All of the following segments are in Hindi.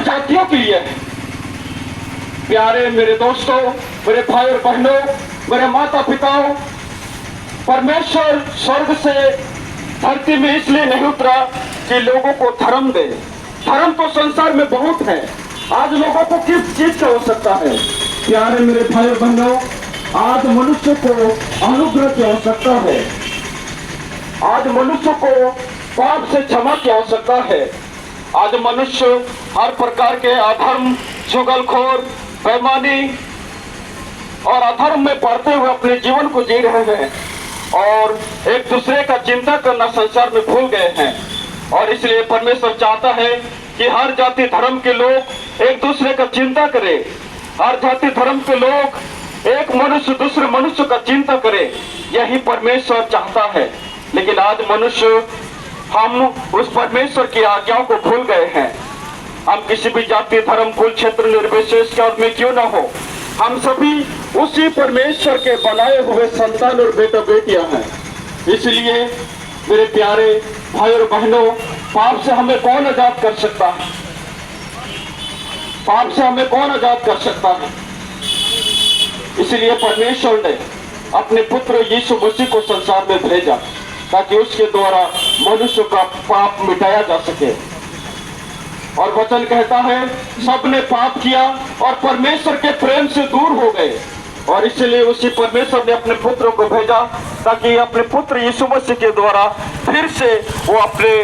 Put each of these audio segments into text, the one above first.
सब जातियों के लिए है। प्यारे मेरे दोस्तों, मेरे भाई और बहनों, मेरे माता पिताओं, परमेश्वर स्वर्ग से धरती में इसलिए नहीं उतरा कि लोगों को धर्म दे। धर्म तो संसार में बहुत है। आज लोगों को किस चीज की आवश्यकता है? प्यारे मेरे भाई और बहनों, आज मनुष्य को अनुग्रह की आवश्यकता है। आज मनुष्य को पाप से क्षमा की आवश्यकता है। आज मनुष्य हर प्रकार के अधर्म, चुगलखोर, बेईमानी और अधर्म में पड़ते हुए अपने जीवन को जी रहे हैं और एक दूसरे का चिंता करना संसार में भूल गए हैं। और इसलिए परमेश्वर चाहता है कि हर जाति धर्म के लोग एक दूसरे का चिंता करें। हर जाति धर्म के लोग एक मनुष्य दूसरे मनुष्य का चिंता करे। यही परमेश्वर चाहता है। लेकिन आज मनुष्य, हम उस परमेश्वर की आज्ञाओं को भूल गए हैं। हम किसी भी जाति, धर्म, कुल, क्षेत्र निर्विशेष के में क्यों ना हो, हम सभी उसी परमेश्वर के बनाए हुए संतान और बेटा बेटियां हैं। इसलिए मेरे प्यारे भाई और बहनों, पाप से हमें कौन आजाद कर सकता है? पाप से हमें कौन आजाद कर सकता है? इसलिए परमेश्वर ने अपने पुत्र यीशु मसीह को संसार में भेजा ताकि उसके द्वारा मनुष्य का पाप मिटाया जा सके। और वचन कहता है, सबने पाप किया और परमेश्वर के प्रेम से दूर हो गए। और इसलिए उसी परमेश्वर ने अपने पुत्र को भेजा ताकि अपने पुत्र यीशु मसीह के द्वारा फिर से वो अपने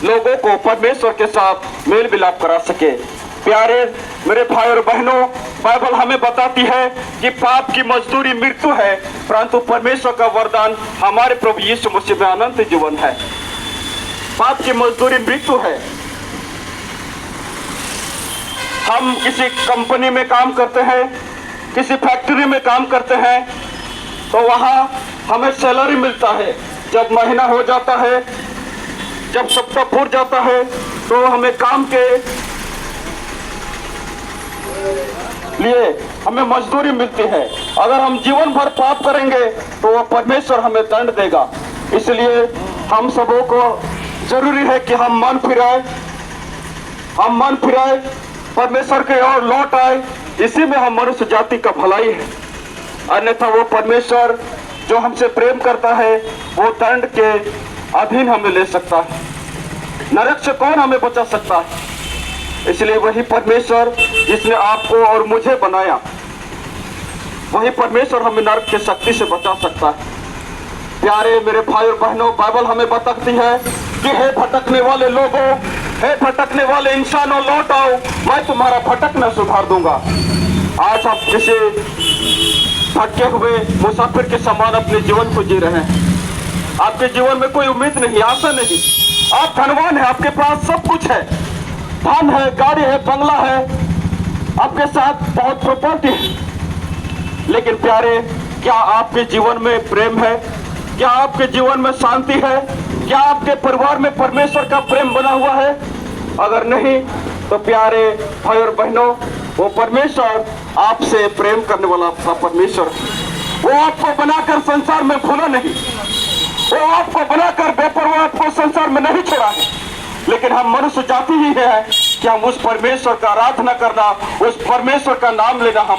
लोगों को परमेश्वर के साथ मेल मिलाप करा सके। प्यारे मेरे भाई और बहनों, बाइबल हमें बताती है कि पाप की मजदूरी मृत्यु है, परंतु परमेश्वर का वरदान हमारे प्रभु यीशु मसीह में अनंत जीवन है। पाप की मजदूरी मृत्यु है। हम किसी कंपनी में काम करते हैं, किसी फैक्ट्री में काम करते हैं, तो वहां हमें सैलरी मिलता है। जब महीना हो जाता है, जब सप्ताह पूरा जाता है, तो हमें काम के लिए हमें मजदूरी मिलती है। अगर हम जीवन भर पाप करेंगे तो वह परमेश्वर हमें दंड देगा। इसलिए हम सबों को जरूरी है कि हम मन फिराए, परमेश्वर के ओर लौट आए। इसी में हम मनुष्य जाति का भलाई है। अन्यथा वो परमेश्वर जो हमसे प्रेम करता है, वो दंड के अधीन हमें ले सकता है। नरक से कौन हमें बचा सकता है? इसलिए वही परमेश्वर जिसने आपको और मुझे बनाया, वही परमेश्वर हमें नरक की शक्ति से बचा सकता है। प्यारे मेरे भाई और बहनों, बाइबल हमें बताती है कि हे भटकने वाले लोगों, हे भटकने वाले इंसानों, लौट आओ, मैं तुम्हारा भटकना सुधार दूंगा। आज आप किसी भटके हुए मुसाफिर के समान अपने जीवन को जी रहे हैं। आपके जीवन में कोई उम्मीद नहीं, आशा नहीं। आप धनवान हैं, आपके पास सब कुछ है, धन है, गाड़ी है, बंगला है, आपके साथ बहुत प्रॉपर्टी है। लेकिन प्यारे, क्या आपके जीवन में प्रेम है? क्या आपके जीवन में शांति है? क्या आपके परिवार में परमेश्वर का प्रेम बना हुआ है? अगर नहीं तो प्यारे भाई और बहनों, वो परमेश्वर आपसे प्रेम करने वाला आपका परमेश्वर, वो आपको बनाकर संसार में भूला नहीं। वो आपको बनाकर बेपरवाह आपको संसार में नहीं छोड़ा है। लेकिन हम मनुष्य जाति ही है कि हम उस परमेश्वर का आराधना करना, उस परमेश्वर का नाम लेना हम